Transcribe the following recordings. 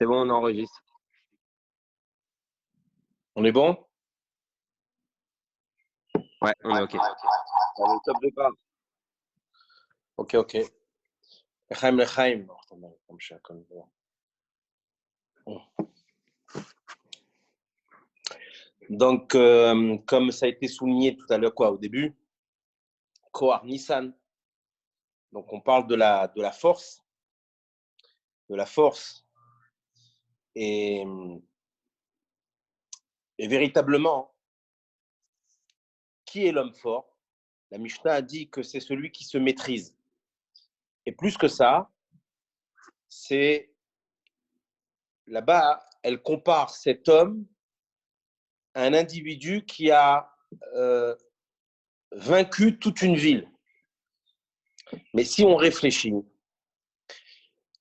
C'est bon, on enregistre. On est bon? Ouais, on est OK. Allez, top départ. Ok. L'chaim. Donc, comme ça a été souligné tout à l'heure, au début, Kohar Nissan. Donc, on parle de la force. De la force. Et véritablement, qui est l'homme fort? La Mishnah a dit que c'est celui qui se maîtrise. Et plus que ça, c'est là-bas, elle compare cet homme à un individu qui a vaincu toute une ville. Mais si on réfléchit,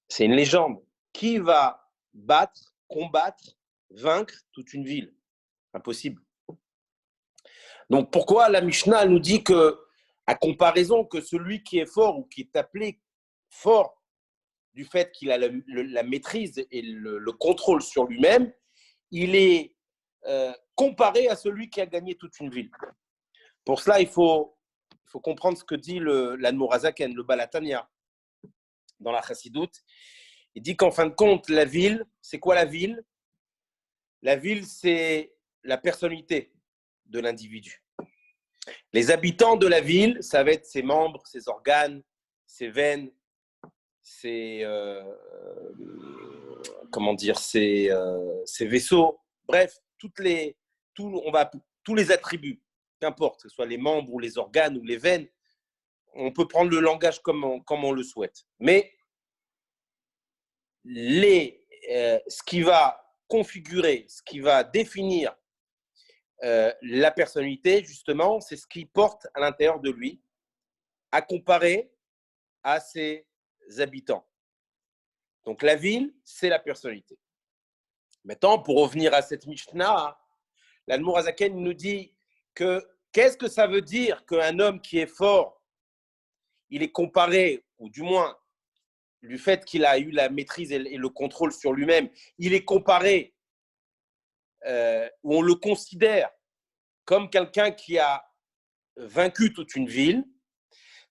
c'est une légende. Qui va battre, combattre, vaincre toute une ville? Impossible. Donc pourquoi la Mishnah nous dit que, à comparaison, que celui qui est fort ou qui est appelé fort du fait qu'il a la maîtrise et le contrôle sur lui-même, il est comparé à celui qui a gagné toute une ville. Pour cela, il faut comprendre ce que dit l'Admor HaZaken, le Baal HaTanya, dans la Chassidoute. Il dit qu'en fin de compte, la ville, c'est quoi la ville? La ville, c'est la personnalité de l'individu. Les habitants de la ville, ça va être ses membres, ses organes, ses veines, ses vaisseaux, bref, tous les attributs, qu'importe, que ce soit les membres ou les organes ou les veines, on peut prendre le langage comme on le souhaite. Mais ce qui va configurer, ce qui va définir la personnalité, justement, c'est ce qu'il porte à l'intérieur de lui, à comparer à ses habitants. Donc la ville, c'est la personnalité. Maintenant, pour revenir à cette Mishnah, l'Admor HaZaken nous dit que qu'est-ce que ça veut dire qu'un homme qui est fort, il est comparé, ou du moins du fait qu'il a eu la maîtrise et le contrôle sur lui-même, il est comparé, ou on le considère comme quelqu'un qui a vaincu toute une ville.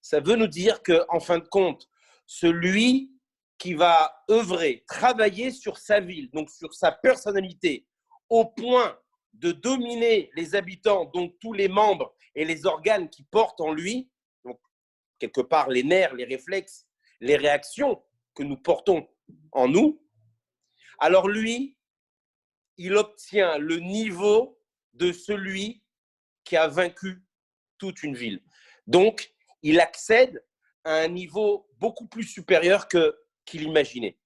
Ça veut nous dire qu'en fin de compte, celui qui va œuvrer, travailler sur sa ville, donc sur sa personnalité, au point de dominer les habitants, donc tous les membres et les organes qui portent en lui, donc quelque part les nerfs, les réflexes, les réactions que nous portons en nous, alors lui, il obtient le niveau de celui qui a vaincu toute une ville. Donc, il accède à un niveau beaucoup plus supérieur qu'il imaginait.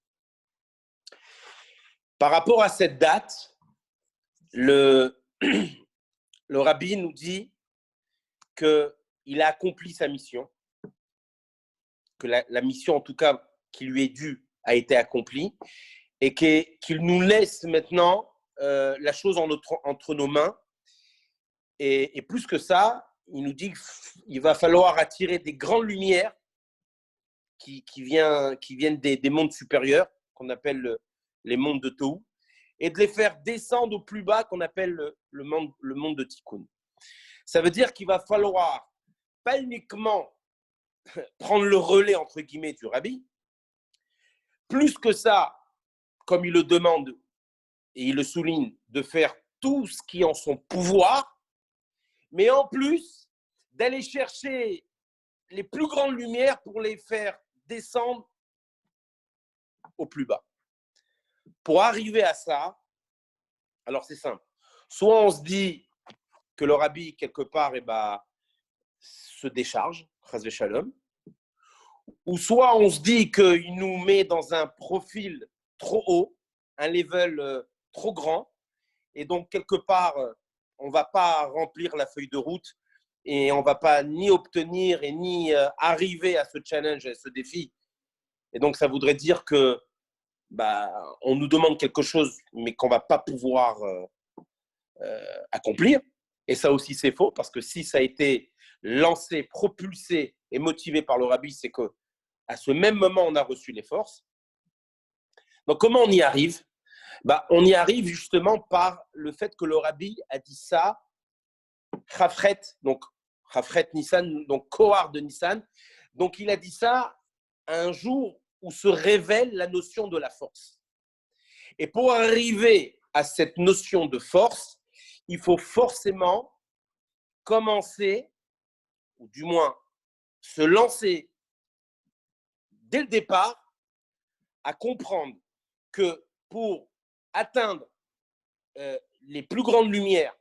Par rapport à cette date, le rabbi nous dit qu'il a accompli sa mission, que la mission en tout cas qui lui est due a été accomplie et qu'il nous laisse maintenant la chose entre nos mains. Et plus que ça, il nous dit qu'il va falloir attirer des grandes lumières qui viennent des mondes supérieurs, qu'on appelle les mondes de Tohu, et de les faire descendre au plus bas, qu'on appelle le monde de Tikkun. Ça veut dire qu'il va falloir pas uniquement prendre le relais, entre guillemets, du rabbi, plus que ça, comme il le demande et il le souligne, de faire tout ce qui est en son pouvoir, mais en plus d'aller chercher les plus grandes lumières pour les faire descendre au plus bas. Pour arriver à ça, alors c'est simple. Soit on se dit que le rabbi, quelque part, se décharge, chas v'shalom, ou soit on se dit qu'il nous met dans un profil trop haut, un level trop grand, et donc quelque part, on ne va pas remplir la feuille de route et on ne va pas ni obtenir et ni arriver à ce challenge, à ce défi. Et donc, ça voudrait dire que on nous demande quelque chose, mais qu'on ne va pas pouvoir accomplir. Et ça aussi, c'est faux, parce que si ça a été lancé, propulsé et motivé par le rabbi, c'est qu'à ce même moment, on a reçu les forces. Donc, comment on y arrive? On y arrive justement par le fait que le rabbi a dit ça, Chafret, donc Chafret Nissan, donc Kohar de Nissan. Donc il a dit ça un jour où se révèle la notion de la force. Et pour arriver à cette notion de force, il faut forcément commencer, ou du moins se lancer dès le départ à comprendre que pour atteindre les plus grandes lumières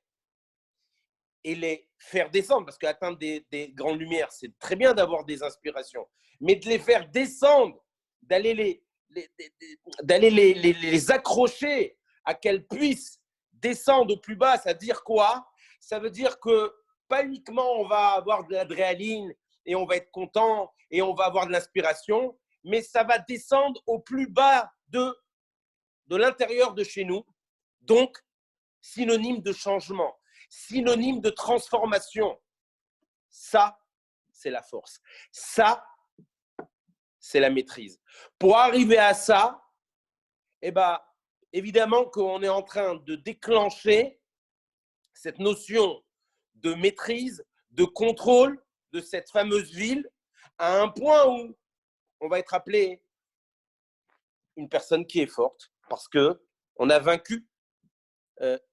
et les faire descendre, parce qu'atteindre des grandes lumières, c'est très bien d'avoir des inspirations, mais de les faire descendre, d'aller les accrocher à qu'elles puissent descendre au plus bas, ça veut dire quoi? Ça veut dire que pas uniquement on va avoir de l'adrénaline et on va être content et on va avoir de l'inspiration, mais ça va descendre au plus bas de l'intérieur de chez nous, donc synonyme de changement, synonyme de transformation. Ça, c'est la force. Ça, c'est la maîtrise. Pour arriver à ça, évidemment qu'on est en train de déclencher cette notion de maîtrise, de contrôle de cette fameuse ville à un point où on va être appelé une personne qui est forte parce qu'on a vaincu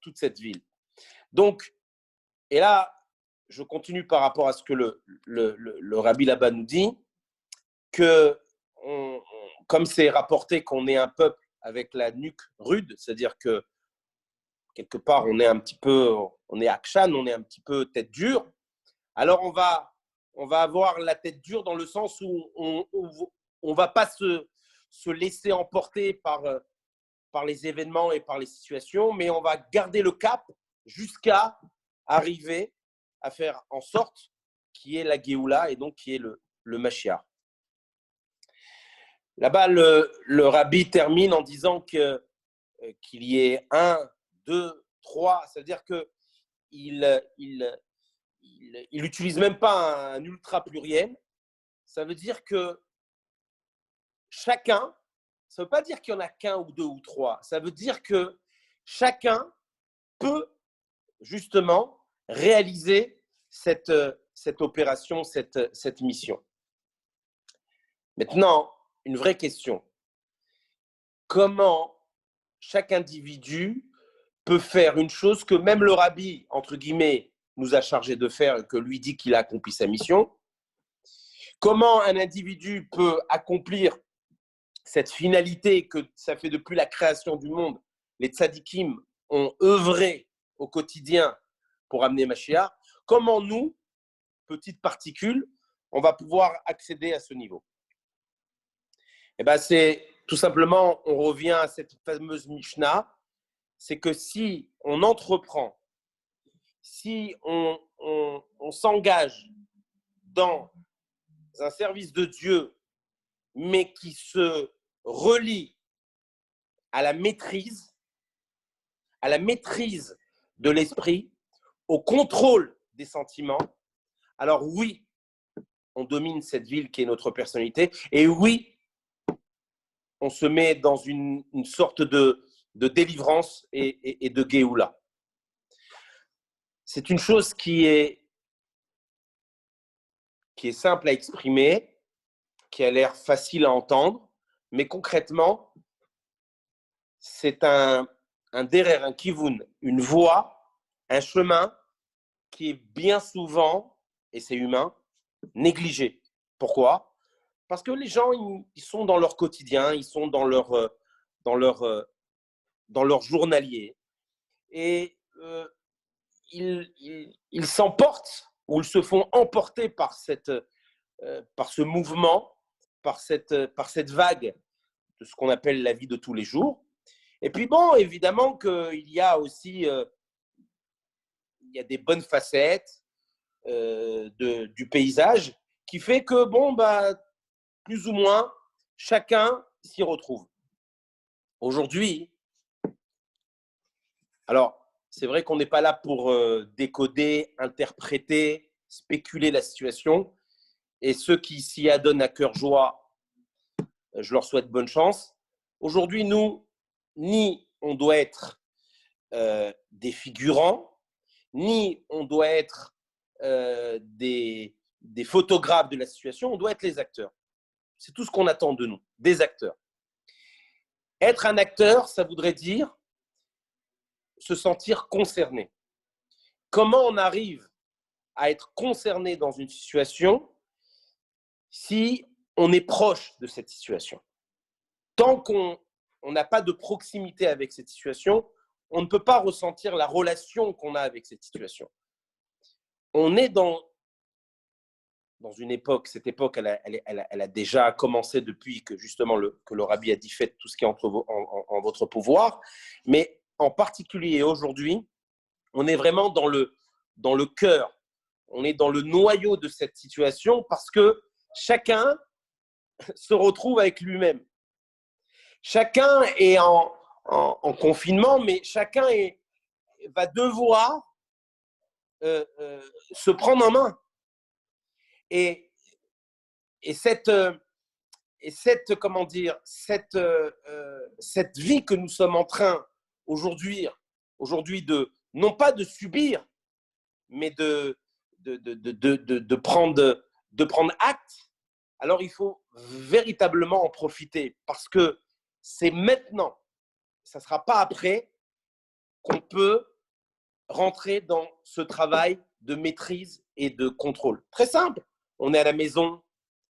toute cette ville. Donc, et là, je continue par rapport à ce que le rabbi là-bas nous dit, que comme c'est rapporté qu'on est un peuple avec la nuque rude, c'est-à-dire que quelque part on est un petit peu, on est akshan, on est un petit peu tête dure, alors on va avoir la tête dure dans le sens où on va pas se laisser emporter par les événements et par les situations, mais on va garder le cap jusqu'à arriver à faire en sorte qu'il y ait la Géoula et donc qu'il y ait le Mashiach. Là-bas, le rabbi termine en disant qu'il y ait 1, 2, 3, ça veut dire qu'il n'utilise même pas un ultra pluriel, ça veut dire que chacun, ça ne veut pas dire qu'il n'y en a qu'un ou deux ou trois, ça veut dire que chacun peut justement réaliser cette opération, cette mission. Maintenant, une vraie question. Comment chaque individu peut faire une chose que même le rabbi, entre guillemets, nous a chargé de faire et que lui dit qu'il a accompli sa mission? Comment un individu peut accomplir cette finalité que ça fait depuis la création du monde, les tzadikim ont œuvré au quotidien pour amener Mashiach? Comment nous, petites particules, on va pouvoir accéder à ce niveau? C'est tout simplement, on revient à cette fameuse Mishnah, c'est que si on entreprend, si on s'engage dans un service de Dieu, mais qui se relie à la maîtrise de l'esprit, au contrôle des sentiments, alors oui, on domine cette ville qui est notre personnalité, et oui, on se met dans une sorte de délivrance et de Géoula. C'est une chose qui est simple à exprimer, qui a l'air facile à entendre, mais concrètement, c'est un derer, un kivun, une voie, un chemin qui est bien souvent, et c'est humain, négligé. Pourquoi? Parce que les gens, ils sont dans leur quotidien, ils sont dans leur journalier. Et ils s'emportent ou ils se font emporter par ce mouvement, par cette vague de ce qu'on appelle la vie de tous les jours. Et puis bon, évidemment qu'il y a aussi il y a des bonnes facettes du paysage qui fait que plus ou moins, chacun s'y retrouve. Aujourd'hui, alors, c'est vrai qu'on n'est pas là pour décoder, interpréter, spéculer la situation. Et ceux qui s'y adonnent à cœur joie, je leur souhaite bonne chance. Aujourd'hui, nous, ni on doit être des figurants, ni on doit être des photographes de la situation, on doit être les acteurs. C'est tout ce qu'on attend de nous, des acteurs. Être un acteur, ça voudrait dire se sentir concerné. Comment on arrive à être concerné dans une situation si on est proche de cette situation? Tant qu'on n'a pas de proximité avec cette situation, on ne peut pas ressentir la relation qu'on a avec cette situation. On est dans une époque, cette époque, elle a déjà commencé depuis que justement que le rabbi a dit faites tout ce qui est en votre pouvoir, mais en particulier aujourd'hui, on est vraiment dans le cœur, on est dans le noyau de cette situation parce que chacun se retrouve avec lui-même. Chacun est en confinement, mais chacun va devoir se prendre en main. Et cette comment dire, cette vie que nous sommes en train aujourd'hui de non pas de subir, mais de prendre acte. Alors il faut véritablement en profiter parce que c'est maintenant, ça ne sera pas après, qu'on peut rentrer dans ce travail de maîtrise et de contrôle. Très simple, on est à la maison,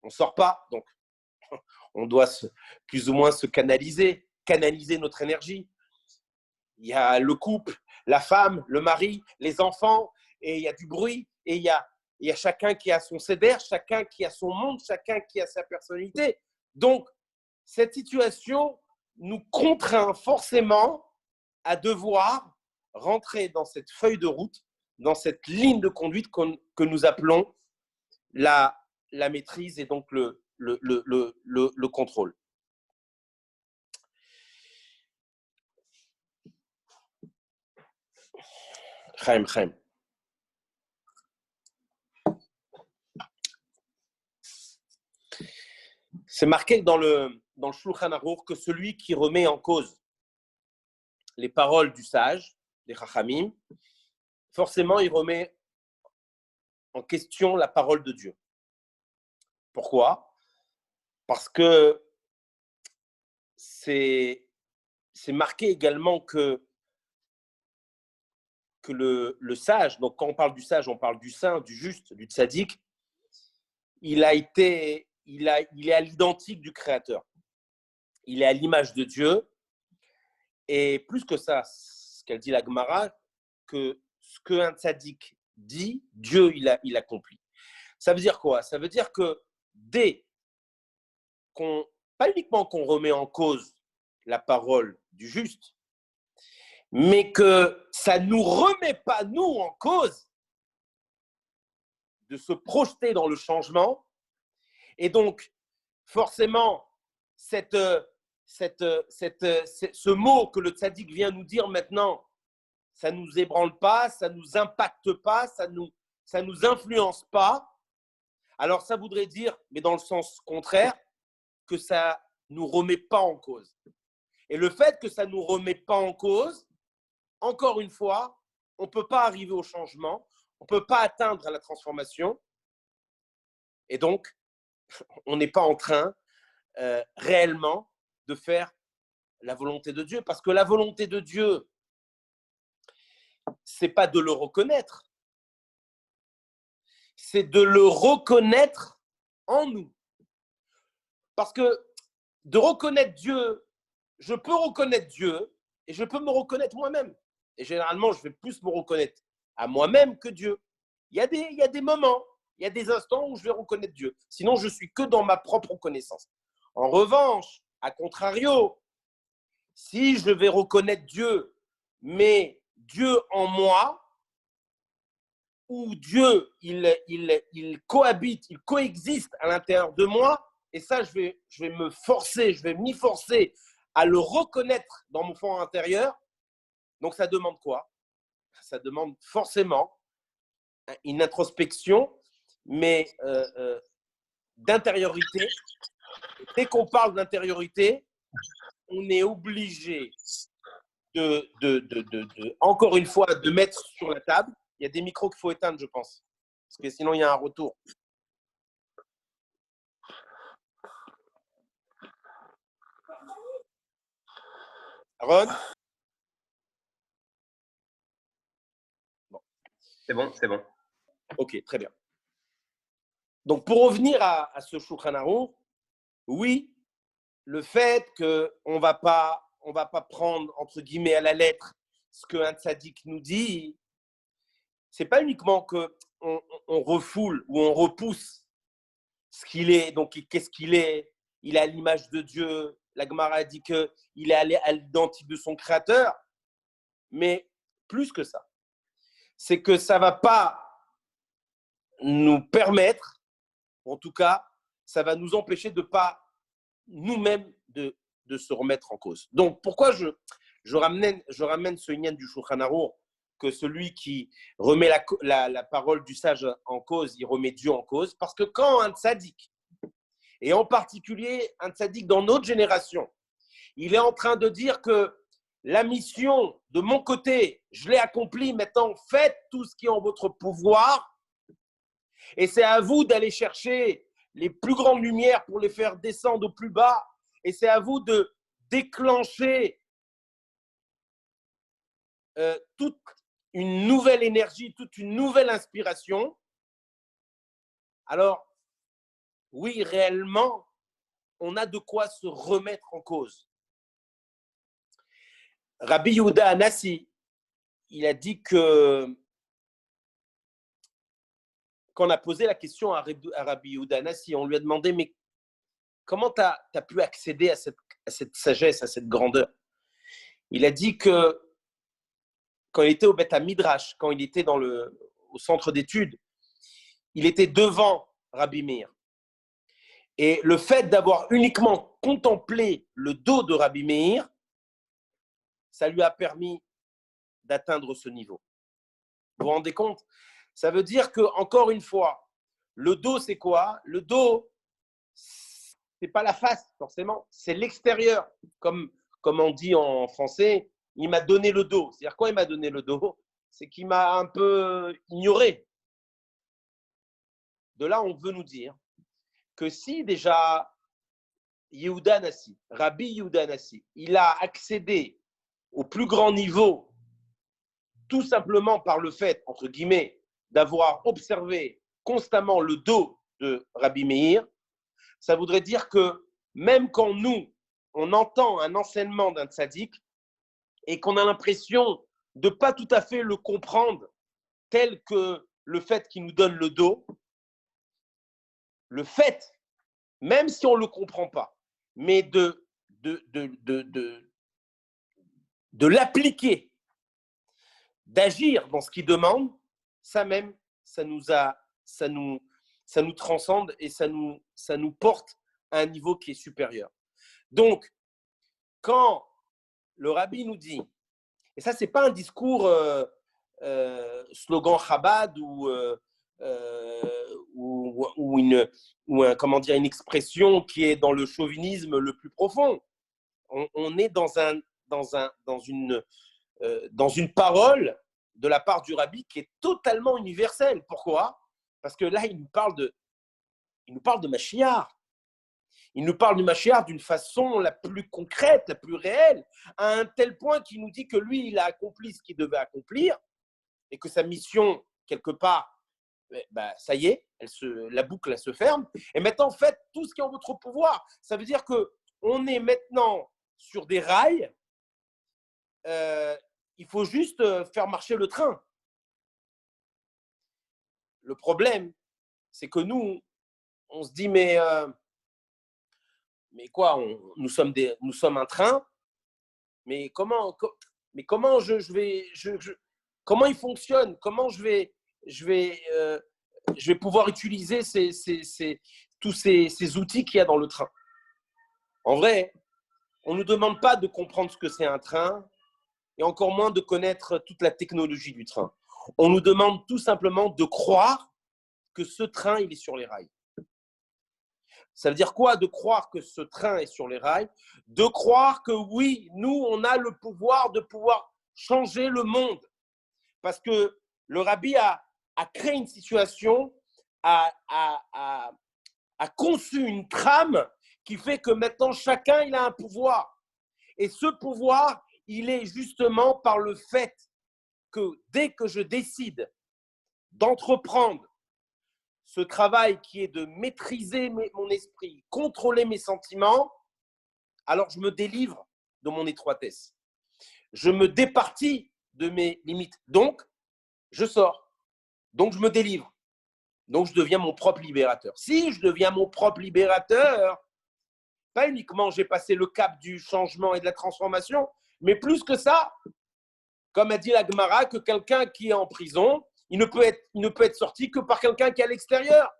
on ne sort pas, donc on doit plus ou moins se canaliser notre énergie. Il y a le couple, la femme, le mari, les enfants, et il y a du bruit, et il y a chacun qui a son céder, chacun qui a son monde, chacun qui a sa personnalité. Donc, cette situation nous contraint forcément à devoir rentrer dans cette feuille de route, dans cette ligne de conduite que nous appelons la maîtrise et donc le contrôle. Chaim. C'est marqué dans le Shulchan Aruch que celui qui remet en cause les paroles du sage, des Chachamim, forcément il remet en question la parole de Dieu. Pourquoi? Parce que c'est marqué également que le sage, donc quand on parle du sage, on parle du saint, du juste, du tzaddik, il est à l'identique du Créateur. Il est à l'image de Dieu. Et plus que ça, ce qu'elle dit la Gemara, que ce qu'un tzaddik dit, Dieu, il accomplit. Ça veut dire quoi? Ça veut dire que dès pas uniquement qu'on remet en cause la parole du juste, mais que ça ne nous remet pas, nous, en cause de se projeter dans le changement. Et donc, forcément, ce mot que le tzaddik vient nous dire maintenant, ça ne nous ébranle pas, ça ne nous impacte pas, ça nous influence pas. Alors, ça voudrait dire, mais dans le sens contraire, que ça ne nous remet pas en cause. Et le fait que ça ne nous remet pas en cause, encore une fois, on ne peut pas arriver au changement, on ne peut pas atteindre la transformation. Et donc, on n'est pas en train réellement de faire la volonté de Dieu. Parce que la volonté de Dieu, ce n'est pas de le reconnaître, c'est de le reconnaître en nous. Parce que de reconnaître Dieu, je peux reconnaître Dieu et je peux me reconnaître moi-même. Et généralement, je vais plus me reconnaître à moi-même que Dieu. Il y a des moments, il y a des instants où je vais reconnaître Dieu. Sinon, je suis que dans ma propre connaissance. En revanche, à contrario, si je vais reconnaître Dieu, mais Dieu en moi, où Dieu, il cohabite, il coexiste à l'intérieur de moi, et ça, je vais m'y forcer à le reconnaître dans mon fond intérieur. Donc, ça demande quoi? Ça demande forcément une introspection, mais d'intériorité. Dès qu'on parle d'intériorité, on est obligé encore une fois, de mettre sur la table. Il y a des micros qu'il faut éteindre, je pense. Parce que sinon, il y a un retour. Ron? Bon. C'est bon, c'est bon. Ok, très bien. Donc, pour revenir à ce Shulchan Aruch, oui, le fait qu'on ne va pas prendre, entre guillemets, à la lettre ce qu'un tzaddik nous dit, ce n'est pas uniquement qu'on refoule ou on repousse ce qu'il est. Donc, qu'est-ce qu'il est? Il est à l'image de Dieu. La Gemara dit qu'il est à l'identique de son créateur. Mais plus que ça, c'est que ça ne va pas nous permettre, en tout cas, ça va nous empêcher de ne pas nous-mêmes de se remettre en cause. Donc, pourquoi je ramène ce lien du Shulchan Aruch, que celui qui remet la parole du sage en cause, il remet Dieu en cause? Parce que quand un tzaddik, et en particulier un tzaddik dans notre génération, il est en train de dire que la mission de mon côté, je l'ai accomplie, maintenant faites tout ce qui est en votre pouvoir, et c'est à vous d'aller chercher les plus grandes lumières pour les faire descendre au plus bas, et c'est à vous de déclencher toute une nouvelle énergie, toute une nouvelle inspiration. Alors, oui, réellement, on a de quoi se remettre en cause. Rabbi Yehuda Hanassi, il a dit que quand on a posé la question à Rabbi Yehuda Hanassi, on lui a demandé, mais comment tu as pu accéder à cette sagesse, à cette grandeur? Il a dit que quand il était au Beth Midrash, quand il était au centre d'études, il était devant Rabbi Meir. Et le fait d'avoir uniquement contemplé le dos de Rabbi Meir, ça lui a permis d'atteindre ce niveau. Vous vous rendez compte? Ça veut dire que, encore une fois, le dos, c'est quoi? Le dos, c'est pas la face, forcément, c'est l'extérieur. Comme on dit en français, il m'a donné le dos. C'est-à-dire, quoi il m'a donné le dos? C'est qu'il m'a un peu ignoré. De là, on veut nous dire que si déjà Yehuda Hanassi, Rabbi Yehuda Hanassi, il a accédé au plus grand niveau tout simplement par le fait, entre guillemets, d'avoir observé constamment le dos de Rabbi Meir, ça voudrait dire que même quand nous, on entend un enseignement d'un tzaddik et qu'on a l'impression de ne pas tout à fait le comprendre tel que le fait qu'il nous donne le dos, le fait, même si on ne le comprend pas, mais de l'appliquer, d'agir dans ce qu'il demande, ça même, ça nous transcende et ça nous porte à un niveau qui est supérieur. Donc, quand le rabbi nous dit, et ça, ce n'est pas un discours slogan Chabad ou une expression qui est dans le chauvinisme le plus profond. On est dans une parole de la part du rabbi qui est totalement universelle. Pourquoi? Parce que là, il nous parle de Mashiach. Il nous parle du Mashiach d'une façon la plus concrète, la plus réelle, à un tel point qu'il nous dit que lui, il a accompli ce qu'il devait accomplir et que sa mission, quelque part, ça y est, la boucle elle se ferme. Et maintenant, faites tout ce qui est en votre pouvoir. Ça veut dire qu'on est maintenant sur des rails. Il faut juste faire marcher le train. Le problème, c'est que nous, on se dit, mais quoi, nous sommes un train, mais comment comment comment il fonctionne? Comment je vais pouvoir utiliser tous ces outils qu'il y a dans le train? En vrai, on ne nous demande pas de comprendre ce que c'est un train, et encore moins de connaître toute la technologie du train. On nous demande tout simplement de croire que ce train, il est sur les rails. Ça veut dire quoi de croire que ce train est sur les rails? De croire que oui, nous, on a le pouvoir de pouvoir changer le monde. Parce que le rabbi a créé une situation, a conçu une trame qui fait que maintenant, chacun, il a un pouvoir. Et ce pouvoir, il est justement par le fait que dès que je décide d'entreprendre ce travail qui est de maîtriser mon esprit, contrôler mes sentiments, alors je me délivre de mon étroitesse. Je me départis de mes limites. Donc, je sors. Donc, je me délivre. Donc, je deviens mon propre libérateur. Si je deviens mon propre libérateur, pas uniquement j'ai passé le cap du changement et de la transformation, mais plus que ça, comme a dit la Gemara, que quelqu'un qui est en prison, il ne peut être sorti que par quelqu'un qui est à l'extérieur.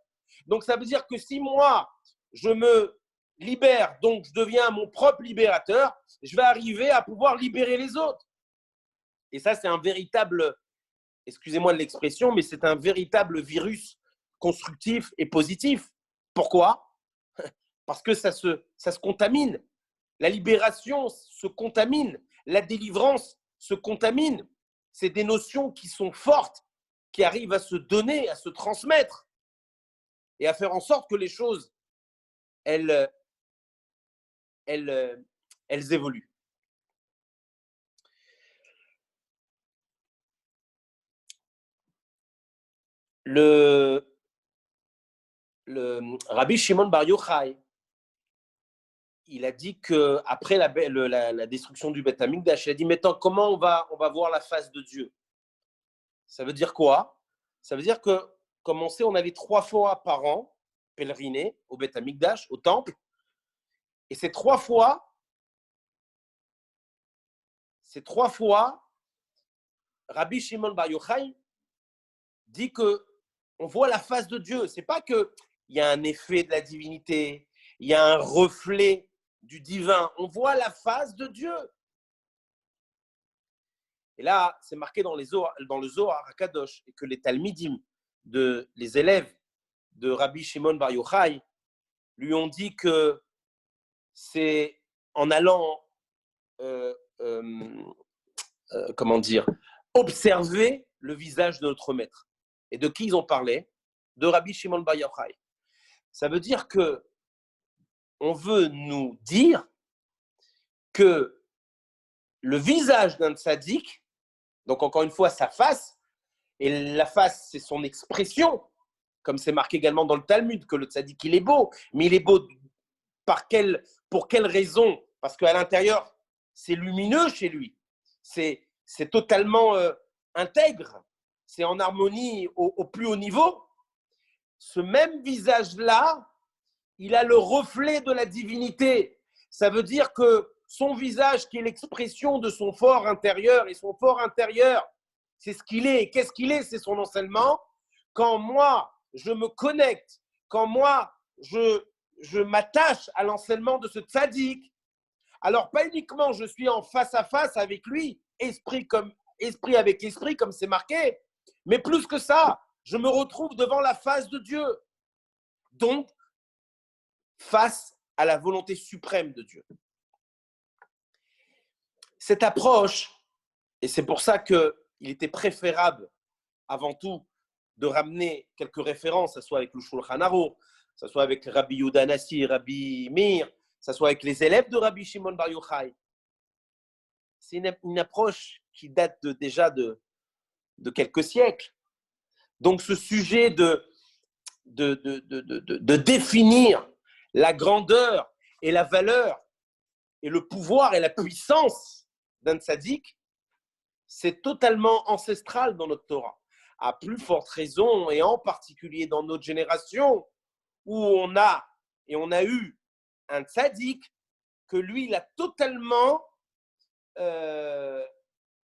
Donc, ça veut dire que si moi, je me libère, donc je deviens mon propre libérateur, je vais arriver à pouvoir libérer les autres. Et ça, c'est un véritable, excusez-moi de l'expression, mais c'est un véritable virus constructif et positif. Pourquoi? Parce que ça se contamine. La libération se contamine. La délivrance se contamine. C'est des notions qui sont fortes, qui arrivent à se donner, à se transmettre et à faire en sorte que les choses, elles évoluent. Le Rabbi Shimon Bar Yochai, il a dit qu'après la destruction du Beth Amikdash, il a dit maintenant comment on va voir la face de Dieu. Ça veut dire quoi? Ça veut dire que, comme on sait, on allait 3 fois par an pèleriner au Beth Amikdash, au temple. Et ces 3 fois, Rabbi Shimon Bar Yochai dit qu'on voit la face de Dieu. Ce n'est pas qu'il y a un effet de la divinité, il y a un reflet du divin. On voit la face de Dieu. Et là, c'est marqué dans le Zohar HaKadosh, et que les Talmidim, les élèves de Rabbi Shimon Bar Yochai, lui ont dit que c'est en allant, observer le visage de notre maître. Et de qui ils ont parlé? De Rabbi Shimon Bar Yochai. Ça veut dire que on veut nous dire que le visage d'un tzaddik, donc encore une fois sa face, et la face c'est son expression, comme c'est marqué également dans le Talmud, que le tzaddik il est beau, mais il est beau pour quelle raison? Parce qu'à l'intérieur, c'est lumineux chez lui, c'est totalement intègre, c'est en harmonie au plus haut niveau. Ce même visage-là, il a le reflet de la divinité. Ça veut dire que son visage, qui est l'expression de son fort intérieur, et son fort intérieur, c'est ce qu'il est. Et qu'est-ce qu'il est? C'est son enseignement. Quand moi, je me connecte, quand moi, je m'attache à l'enseignement de ce tzaddik, alors pas uniquement je suis en face à face avec lui, esprit avec esprit, comme c'est marqué, mais plus que ça, je me retrouve devant la face de Dieu. Donc, face à la volonté suprême de Dieu. Cette approche, et c'est pour ça qu'il était préférable, avant tout, de ramener quelques références, que ce soit avec le Shulchan Aruch, que ce soit avec Rabbi Yehuda Nassi, Rabbi Meir, que ce soit avec les élèves de Rabbi Shimon Bar Yochai. C'est une approche qui date déjà de quelques siècles. Donc ce sujet de définir la grandeur et la valeur et le pouvoir et la puissance d'un tzaddik, c'est totalement ancestral dans notre Torah. À plus forte raison, et en particulier dans notre génération, où on a eu un tzaddik que lui, il a totalement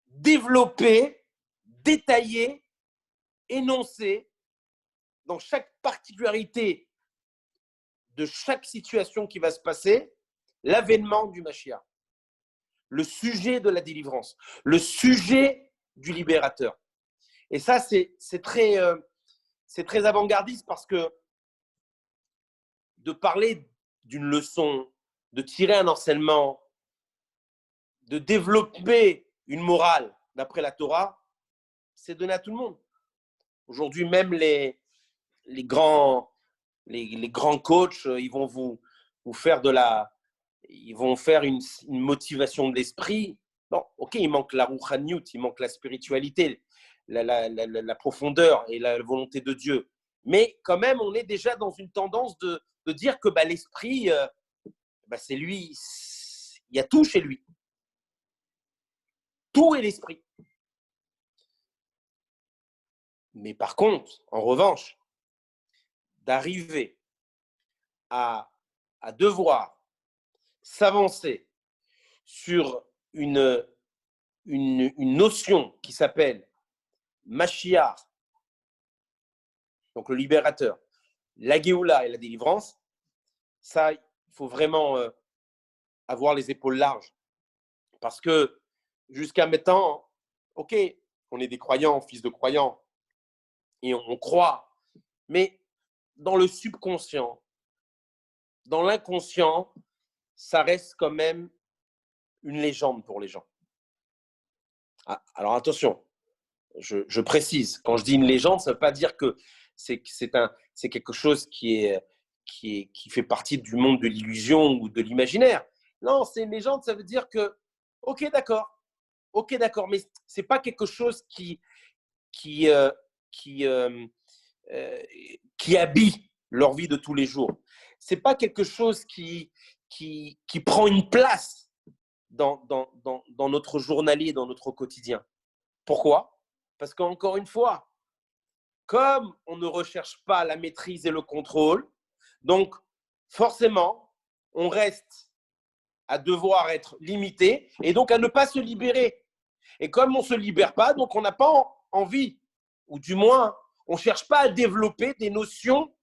développé, détaillé, énoncé dans chaque particularité de chaque situation qui va se passer, l'avènement du Mashiach, le sujet de la délivrance, le sujet du libérateur. Et ça, c'est très avant-gardiste parce que de parler d'une leçon, de tirer un enseignement, de développer une morale d'après la Torah, c'est donné à tout le monde. Aujourd'hui, même les grands coachs, ils vont vous faire ils vont faire une motivation de l'esprit. Bon, ok, il manque la rouchaniout, il manque la spiritualité, la profondeur et la volonté de Dieu. Mais quand même, on est déjà dans une tendance de dire que l'esprit, c'est lui, il y a tout chez lui. Tout est l'esprit. Mais par contre, en revanche, d'arriver à devoir s'avancer sur une notion qui s'appelle Mashiach, donc le libérateur, la Géoula et la délivrance, ça, il faut vraiment avoir les épaules larges. Parce que jusqu'à maintenant, ok, on est des croyants, fils de croyants, et on croit, mais dans le subconscient, dans l'inconscient, ça reste quand même une légende pour les gens. Ah, alors attention, je précise, quand je dis une légende, ça ne veut pas dire que c'est quelque chose qui fait partie du monde de l'illusion ou de l'imaginaire. Non, c'est une légende, ça veut dire que, ok, d'accord, mais ce n'est pas quelque chose qui habille leur vie de tous les jours. Ce n'est pas quelque chose qui prend une place dans notre journalier, dans notre quotidien. Pourquoi ? Parce qu'encore une fois, comme on ne recherche pas la maîtrise et le contrôle, donc forcément, on reste à devoir être limité et donc à ne pas se libérer. Et comme on ne se libère pas, donc on n'a pas envie, ou du moins, on ne cherche pas à développer des notions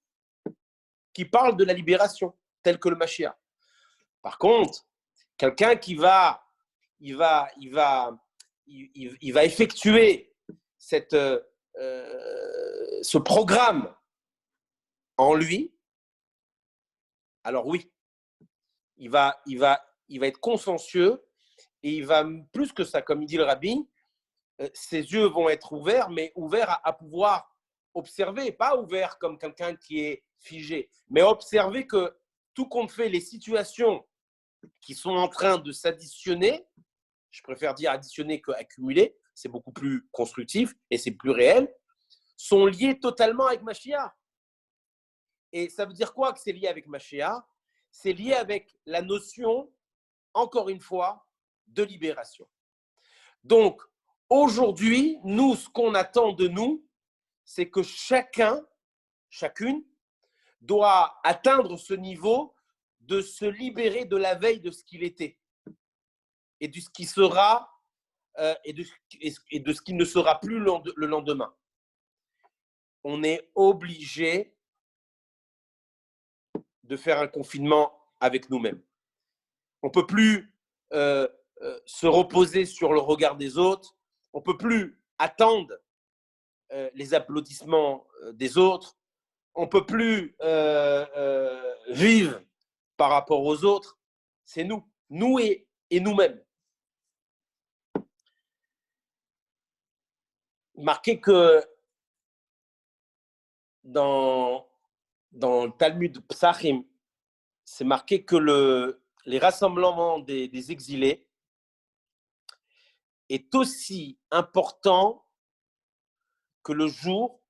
qui parlent de la libération, telles que le Mashiach. Par contre, quelqu'un qui va effectuer ce programme en lui, alors oui, il va être consciencieux et il va, plus que ça, comme il dit le rabbi, ses yeux vont être ouverts, mais ouverts à pouvoir observer, pas ouverts comme quelqu'un qui est figé, mais observer que tout compte fait, les situations qui sont en train de s'additionner, je préfère dire additionner qu'accumuler, c'est beaucoup plus constructif et c'est plus réel, sont liées totalement avec Mashiach. Et ça veut dire quoi que c'est lié avec Mashiach ? C'est lié avec la notion, encore une fois, de libération. Donc, aujourd'hui, nous, ce qu'on attend de nous, c'est que chacune, doit atteindre ce niveau de se libérer de la veille de ce qu'il était et de ce qui sera et de ce qui ne sera plus le lendemain. On est obligé de faire un confinement avec nous-mêmes. On ne peut plus se reposer sur le regard des autres. On ne peut plus attendre les applaudissements des autres. On ne peut plus vivre par rapport aux autres. C'est nous et nous-mêmes. Marquez que dans le Talmud Psachim, c'est marqué que les rassemblements des exilés est aussi important que le jour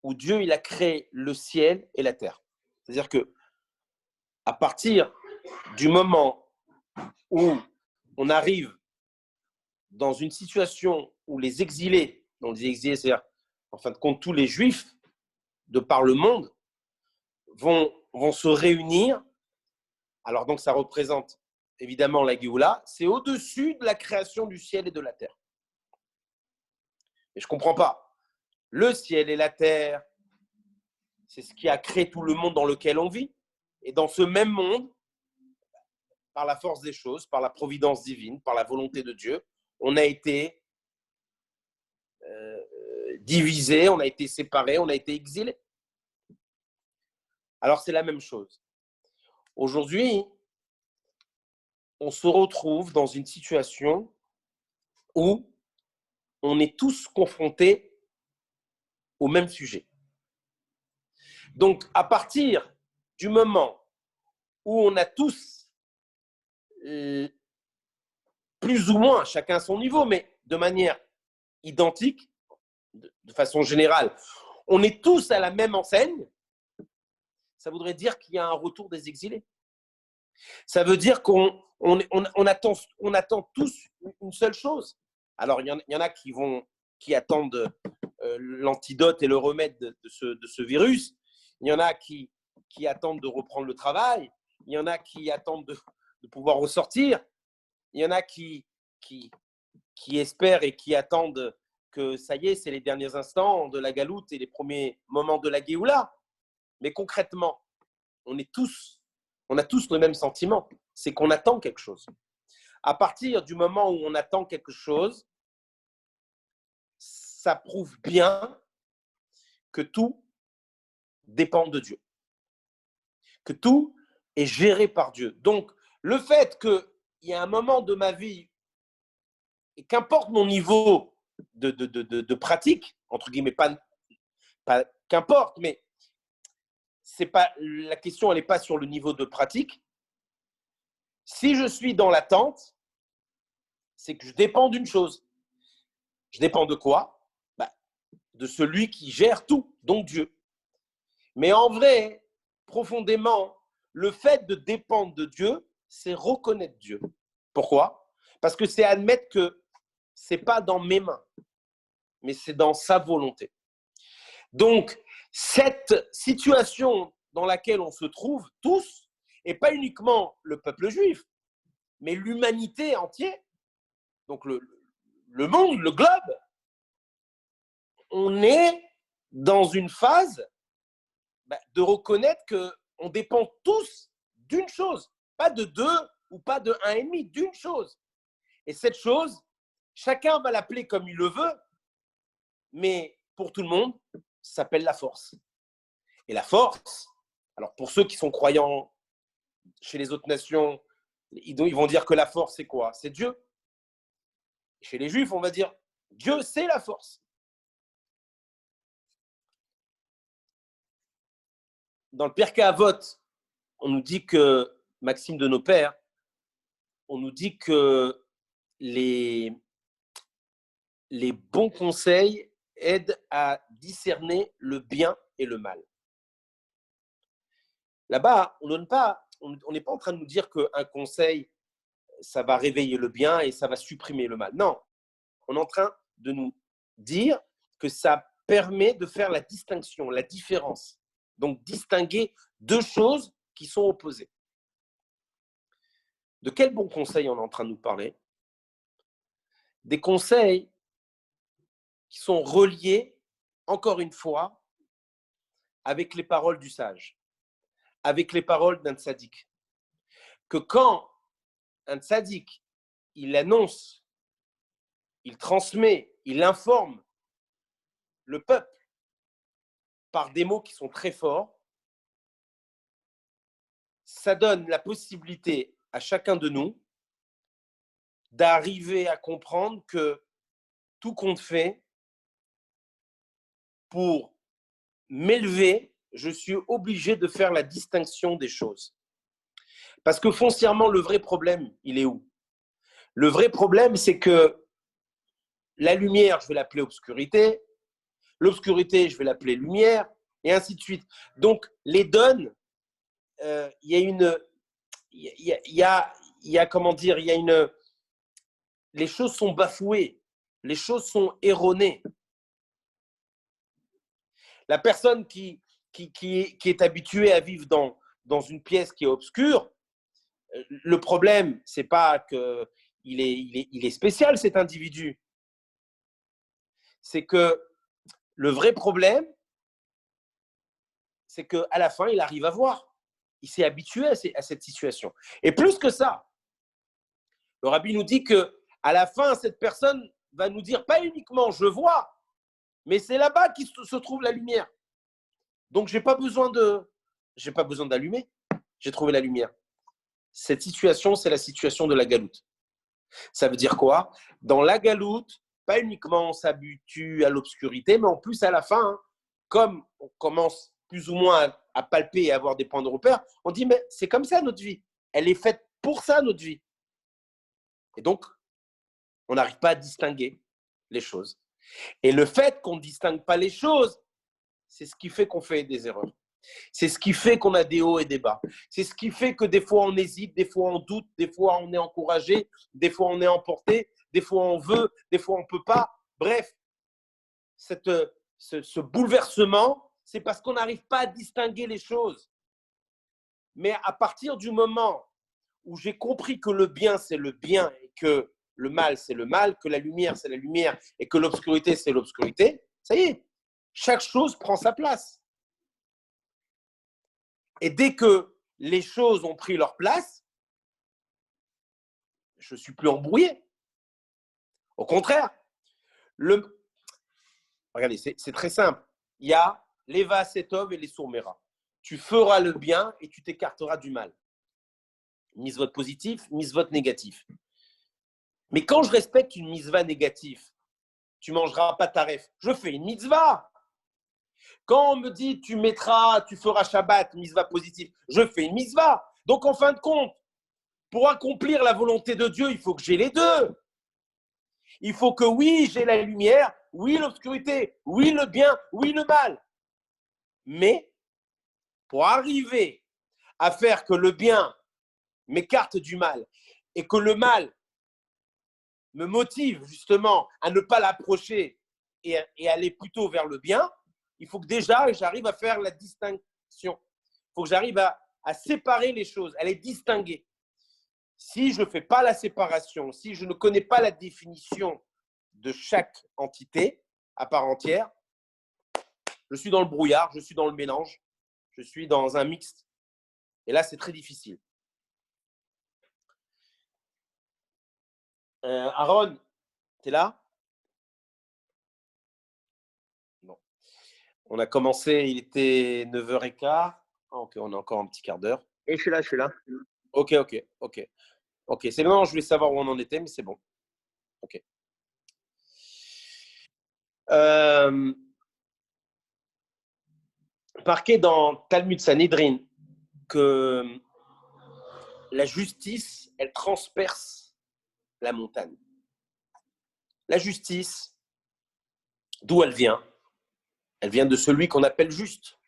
où Dieu il a créé le ciel et la terre. C'est-à-dire que à partir du moment où on arrive dans une situation où les exilés, c'est-à-dire en fin de compte tous les juifs de par le monde, vont se réunir. Alors donc ça représente évidemment la Géoula, c'est au-dessus de la création du ciel et de la terre. Et je ne comprends pas. Le ciel et la terre, c'est ce qui a créé tout le monde dans lequel on vit. Et dans ce même monde, par la force des choses, par la providence divine, par la volonté de Dieu, on a été divisé, on a été séparé, on a été exilé. Alors c'est la même chose. Aujourd'hui, on se retrouve dans une situation où on est tous confrontés au même sujet. Donc, à partir du moment où on a tous, plus ou moins, chacun à son niveau, mais de manière identique, de façon générale, on est tous à la même enseigne, ça voudrait dire qu'il y a un retour des exilés. Ça veut dire qu'on attend tous une seule chose. Alors, il y en a qui attendent l'antidote et le remède de ce virus. Il y en a qui attendent de reprendre le travail. Il y en a qui attendent de pouvoir ressortir. Il y en a qui espèrent et qui attendent que ça y est, c'est les derniers instants de la galoute et les premiers moments de la Géoula. Mais concrètement, on a tous le même sentiment, c'est qu'on attend quelque chose. À partir du moment où on attend quelque chose, ça prouve bien que tout dépend de Dieu, que tout est géré par Dieu. Donc, le fait qu'il y a un moment de ma vie, et qu'importe mon niveau de pratique, entre guillemets, pas qu'importe, mais c'est pas, la question, elle n'est pas sur le niveau de pratique. Si je suis dans l'attente, c'est que je dépends d'une chose. Je dépends de quoi? De celui qui gère tout, donc Dieu. Mais en vrai, profondément, le fait de dépendre de Dieu, c'est reconnaître Dieu. Pourquoi? Parce que c'est admettre que ce n'est pas dans mes mains, mais c'est dans sa volonté. Donc, cette situation dans laquelle on se trouve tous, et pas uniquement le peuple juif, mais l'humanité entière, donc le monde, le globe, on est dans une phase de reconnaître qu'on dépend tous d'une chose, pas de deux ou pas de un et demi, d'une chose. Et cette chose, chacun va l'appeler comme il le veut, mais pour tout le monde, ça s'appelle la force. Et la force, alors pour ceux qui sont croyants chez les autres nations, ils vont dire que la force, c'est quoi? C'est Dieu. Chez les Juifs, on va dire, Dieu, c'est la force. Dans le Pirkei Avot, on nous dit que, Maxime de nos pères, on nous dit que les bons conseils aident à discerner le bien et le mal. Là-bas, on n'est pas en train de nous dire qu'un conseil, ça va réveiller le bien et ça va supprimer le mal. Non, on est en train de nous dire que ça permet de faire la distinction, la différence. Donc, distinguer deux choses qui sont opposées. De quel bon conseil on est en train de nous parler? Des conseils qui sont reliés, encore une fois, avec les paroles du sage, avec les paroles d'un tzaddik. Que quand un tzaddik, il annonce, il transmet, il informe le peuple par des mots qui sont très forts, ça donne la possibilité à chacun de nous d'arriver à comprendre que tout compte fait, pour m'élever, je suis obligé de faire la distinction des choses. Parce que foncièrement, le vrai problème, il est où? Le vrai problème, c'est que la lumière, je vais l'appeler obscurité, l'obscurité, je vais l'appeler lumière, et ainsi de suite. Donc, les donnes, les choses sont bafouées, les choses sont erronées. La personne qui est habituée à vivre dans une pièce qui est obscure, le problème, c'est pas qu'il est spécial, cet individu. C'est que le vrai problème, c'est qu'à la fin, il arrive à voir. Il s'est habitué à cette situation. Et plus que ça, le rabbi nous dit qu'à la fin, cette personne va nous dire pas uniquement « je vois », mais c'est là-bas qu'il se trouve la lumière. Donc, je n'ai pas besoin d'allumer. j'ai trouvé la lumière. Cette situation, c'est la situation de la galoute. Ça veut dire quoi? Dans la galoute, pas uniquement on s'habitue à l'obscurité, mais en plus à la fin, hein, comme on commence plus ou moins à palper et à avoir des points de repère, on dit mais c'est comme ça notre vie. Elle est faite pour ça notre vie. Et donc, on n'arrive pas à distinguer les choses. Et le fait qu'on ne distingue pas les choses, c'est ce qui fait qu'on fait des erreurs. C'est ce qui fait qu'on a des hauts et des bas. C'est ce qui fait que des fois on hésite, des fois on doute, des fois on est encouragé, des fois on est emporté, des fois on veut, des fois on ne peut pas. Bref, ce bouleversement, c'est parce qu'on n'arrive pas à distinguer les choses. Mais à partir du moment où j'ai compris que le bien, c'est le bien et que le mal, c'est le mal, que la lumière, c'est la lumière et que l'obscurité, c'est l'obscurité, ça y est, chaque chose prend sa place. Et dès que les choses ont pris leur place, je ne suis plus embrouillé. Au contraire, regardez, c'est très simple. Il y a l'Eva Setov et les Sourmera. Tu feras le bien et tu t'écarteras du mal. Mise-vote positif, mise-vote négatif. Mais quand je respecte une mitzvah négative, tu ne mangeras pas taref. Je fais une mitzvah. Quand on me dit tu feras Shabbat, mitzvah positive, je fais une mitzvah. Donc en fin de compte, pour accomplir la volonté de Dieu, il faut que j'ai les deux. Il faut que oui, j'ai la lumière, oui, l'obscurité, oui, le bien, oui, le mal. Mais pour arriver à faire que le bien m'écarte du mal et que le mal me motive justement à ne pas l'approcher et aller plutôt vers le bien, il faut que déjà j'arrive à faire la distinction. Il faut que j'arrive à séparer les choses, à les distinguer. Si je ne fais pas la séparation, si je ne connais pas la définition de chaque entité à part entière, je suis dans le brouillard, je suis dans le mélange, je suis dans un mixte. Et là, c'est très difficile. Aaron, tu es là? Non. On a commencé, il était 9h15. Ah, ok, on a encore un petit quart d'heure. Et je suis là, je suis là. Ok. Ok, c'est bon, je voulais savoir où on en était, mais c'est bon. Ok. Marqué dans Talmud Sanhedrin que la justice, elle transperce la montagne. La justice, d'où elle vient? Elle vient de celui qu'on appelle juste.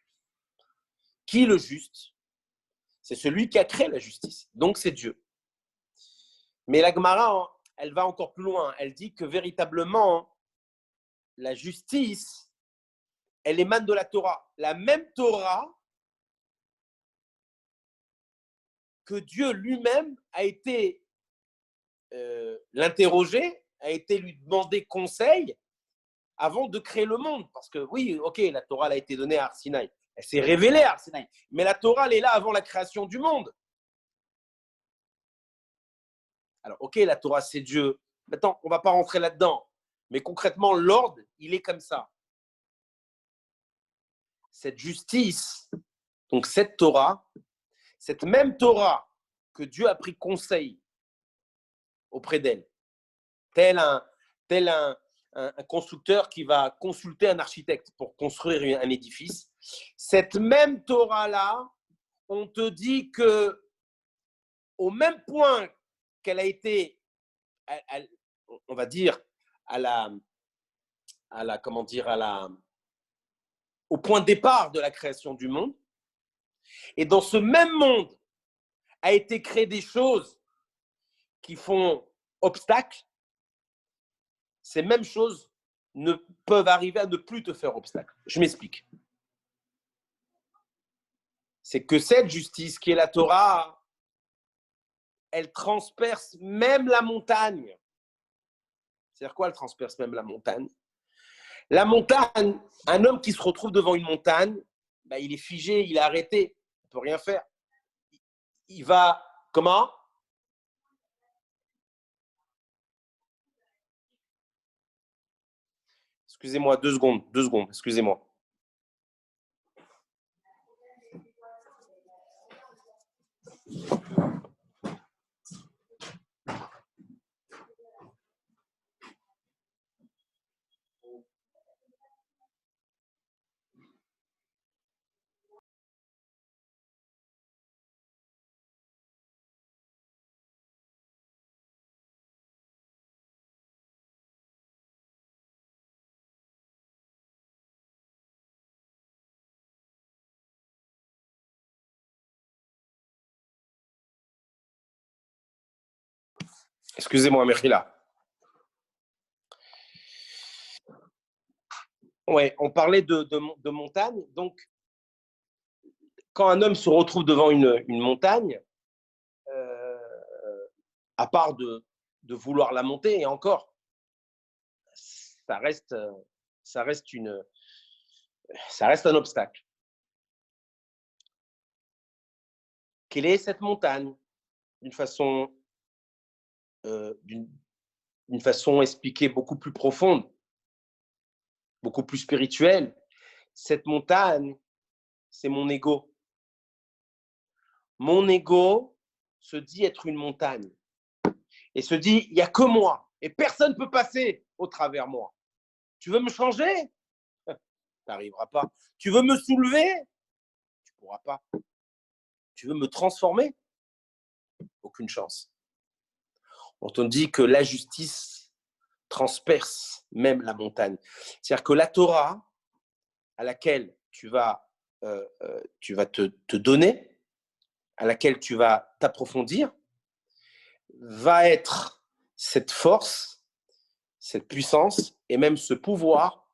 Qui est le juste? C'est celui qui a créé la justice. Donc, c'est Dieu. Mais la Gemara, elle va encore plus loin. Elle dit que véritablement, la justice, elle émane de la Torah. La même Torah que Dieu lui-même a été l'interroger, a été lui demander conseil avant de créer le monde. Parce que oui, ok, la Torah elle a été donnée à Arsinaï. Elle s'est révélée à Arsinaï. Mais la Torah, elle est là avant la création du monde. Alors, ok, la Torah, c'est Dieu. Maintenant, on ne va pas rentrer là-dedans. Mais concrètement, l'ordre, il est comme ça. Cette justice, donc cette Torah, cette même Torah que Dieu a pris conseil auprès d'elle, tel un constructeur qui va consulter un architecte pour construire un édifice, cette même Torah-là, on te dit que au même point qu'elle a été, on va dire, au point de départ de la création du monde, et dans ce même monde a été créé des choses qui font obstacle, ces mêmes choses ne peuvent arriver à ne plus te faire obstacle. Je m'explique. C'est que cette justice qui est la Torah, elle transperce même la montagne. C'est-à-dire quoi, elle transperce même la montagne? La montagne, un homme qui se retrouve devant une montagne, bah, il est figé, il est arrêté, il ne peut rien faire. Il va, comment? Excusez-moi, 2 secondes, excusez-moi. Excusez-moi, Mechila. Ouais, on parlait de montagne. Donc, quand un homme se retrouve devant une montagne, à part de vouloir la monter, et encore, ça reste, ça reste, une, ça reste un obstacle. Quelle est cette montagne? D'une façon, d'une façon expliquée beaucoup plus profonde, beaucoup plus spirituelle. Cette montagne, c'est mon ego. Mon ego se dit être une montagne et se dit, il n'y a que moi et personne ne peut passer au travers moi. Tu veux me changer? Tu n'arriveras pas. Tu veux me soulever? Tu ne pourras pas. Tu veux me transformer? Aucune chance. On te dit que la justice transperce même la montagne. C'est-à-dire que la Torah, à laquelle tu vas te donner, à laquelle tu vas t'approfondir, va être cette force, cette puissance et même ce pouvoir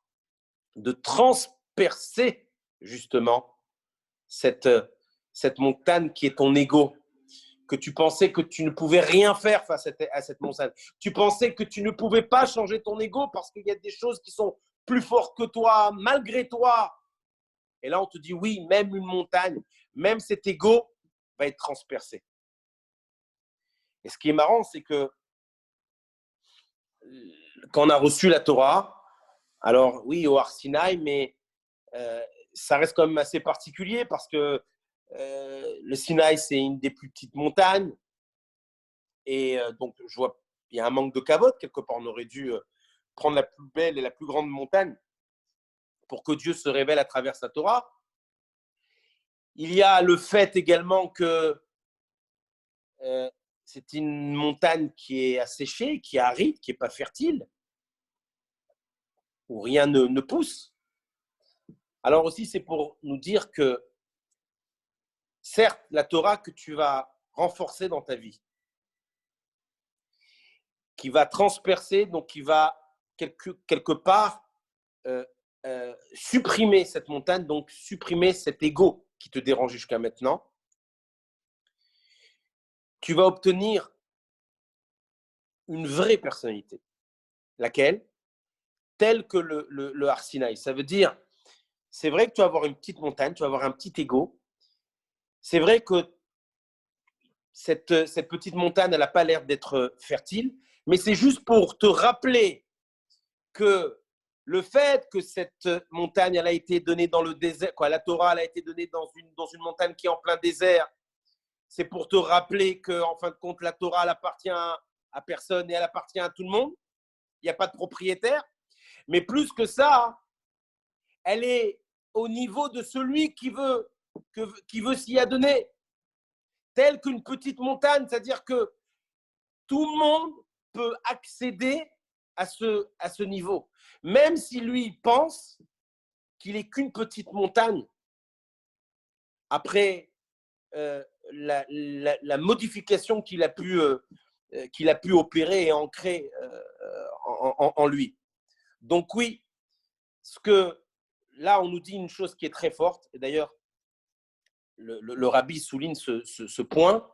de transpercer justement cette montagne qui est ton ego, que tu pensais que tu ne pouvais rien faire face à cette montagne. Tu pensais que tu ne pouvais pas changer ton ego parce qu'il y a des choses qui sont plus fortes que toi, malgré toi. Et là, on te dit oui, même une montagne, même cet ego va être transpercé. Et ce qui est marrant, c'est que quand on a reçu la Torah, alors oui, au Har Sinaï, mais ça reste quand même assez particulier parce que le Sinaï, c'est une des plus petites montagnes. Et donc, je vois, il y a un manque de cavote. Quelque part, on aurait dû prendre la plus belle et la plus grande montagne pour que Dieu se révèle à travers sa Torah. Il y a le fait également que c'est une montagne qui est asséchée, qui est aride, qui n'est pas fertile, où rien ne pousse. Alors aussi, c'est pour nous dire que, certes, la Torah que tu vas renforcer dans ta vie, qui va transpercer, donc qui va quelque part supprimer cette montagne, donc supprimer cet ego qui te dérange jusqu'à maintenant, tu vas obtenir une vraie personnalité. Laquelle? Telle que le Har Sinaï. Ça veut dire, c'est vrai que tu vas avoir une petite montagne, tu vas avoir un petit ego. C'est vrai que cette petite montagne, elle n'a pas l'air d'être fertile, mais c'est juste pour te rappeler que le fait que cette montagne, elle a été donnée dans le désert, quoi, la Torah, elle a été donnée dans une montagne qui est en plein désert, c'est pour te rappeler qu'en fin de compte, la Torah, elle appartient à personne et elle appartient à tout le monde. Il n'y a pas de propriétaire. Mais plus que ça, elle est au niveau de celui qui veut s'y adonner. Telle qu'une petite montagne, c'est-à-dire que tout le monde peut accéder à ce niveau. Même si lui pense qu'il n'est qu'une petite montagne, après la modification qu'il a pu opérer et ancrer en lui. Donc oui, là, on nous dit une chose qui est très forte, et d'ailleurs, le rabbi souligne ce point,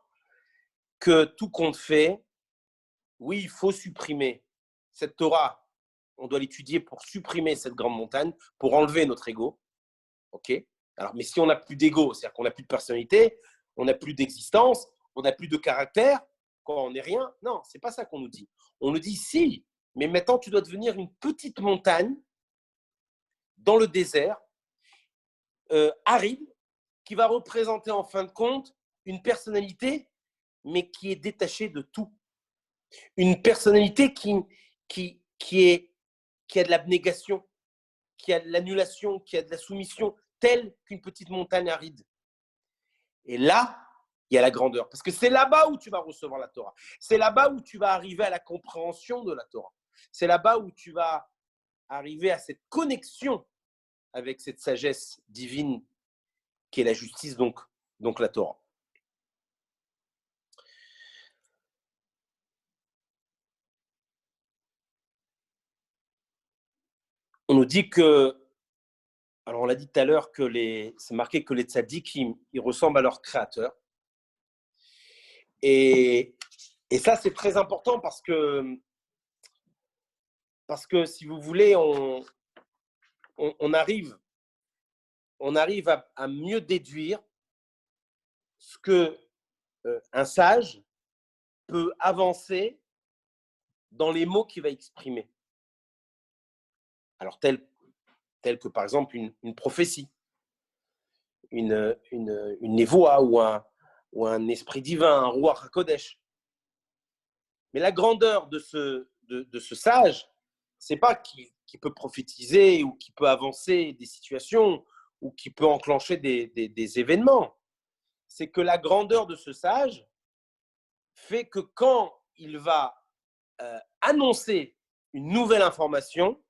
que tout compte fait, oui, il faut supprimer cette Torah, on doit l'étudier pour supprimer cette grande montagne, pour enlever notre ego. Ok. Alors, mais si on n'a plus d'ego, c'est-à-dire qu'on n'a plus de personnalité, on n'a plus d'existence, on n'a plus de caractère, quand on n'est rien, non, c'est pas ça qu'on nous dit. On nous dit si, mais maintenant tu dois devenir une petite montagne dans le désert, aride, qui va représenter en fin de compte une personnalité, mais qui est détachée de tout. Une personnalité qui a de l'abnégation, qui a de l'annulation, qui a de la soumission, telle qu'une petite montagne aride. Et là, il y a la grandeur. Parce que c'est là-bas où tu vas recevoir la Torah. C'est là-bas où tu vas arriver à la compréhension de la Torah. C'est là-bas où tu vas arriver à cette connexion avec cette sagesse divine qui est la justice, donc la Torah. on nous dit que, alors on l'a dit tout à l'heure, c'est marqué que les tzadikim, ils ressemblent à leur créateur. Et ça, c'est très important parce que si vous voulez, on arrive à mieux déduire ce que un sage peut avancer dans les mots qu'il va exprimer. Alors, tel que, par exemple, une prophétie, une névoie ou un esprit divin, un Ruach HaKodesh. Mais la grandeur de ce sage, c'est pas qu'il peut prophétiser ou qu'il peut avancer des situations ou qu'il peut enclencher des événements. C'est que la grandeur de ce sage fait que quand il va annoncer une nouvelle information,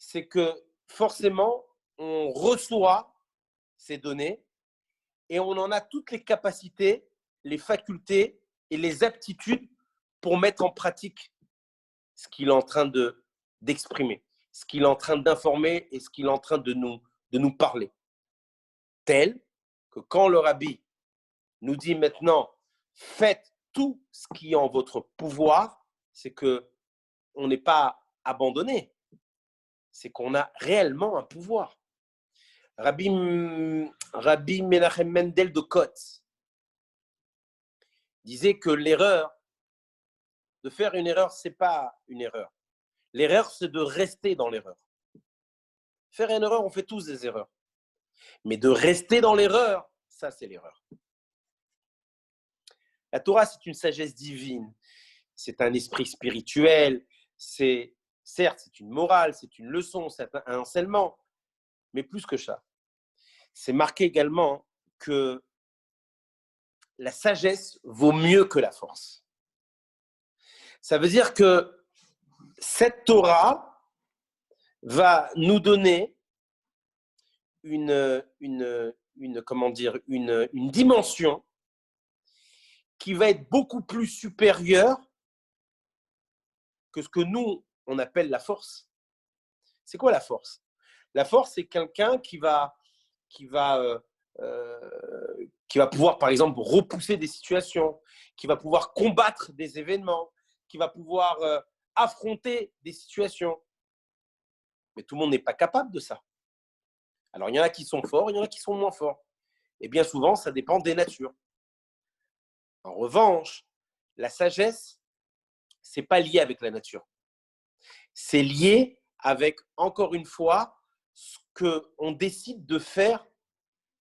c'est que forcément, on reçoit ces données et on en a toutes les capacités, les facultés et les aptitudes pour mettre en pratique ce qu'il est en train d'exprimer, ce qu'il est en train d'informer et ce qu'il est en train de nous parler. Tel que quand le rabbi nous dit maintenant, faites tout ce qui est en votre pouvoir, c'est qu'on n'est pas abandonné, c'est qu'on a réellement un pouvoir. Rabbi Menachem Mendel de Kotz disait que de faire une erreur, ce n'est pas une erreur. L'erreur, c'est de rester dans l'erreur. Faire une erreur, on fait tous des erreurs. Mais de rester dans l'erreur, ça, c'est l'erreur. La Torah, c'est une sagesse divine. C'est un esprit spirituel. Certes, c'est une morale, c'est une leçon, c'est un enseignement. Mais plus que ça, c'est marqué également que la sagesse vaut mieux que la force. Ça veut dire que cette Torah va nous donner une dimension qui va être beaucoup plus supérieure que ce que nous, on appelle la force. C'est quoi la force? La force, c'est quelqu'un qui va pouvoir, par exemple, repousser des situations, qui va pouvoir combattre des événements, qui va pouvoir affronter des situations. Mais tout le monde n'est pas capable de ça. Alors, il y en a qui sont forts, il y en a qui sont moins forts. Et bien souvent, ça dépend des natures. En revanche, la sagesse, ce n'est pas lié avec la nature. C'est lié avec, encore une fois, ce qu'on décide de faire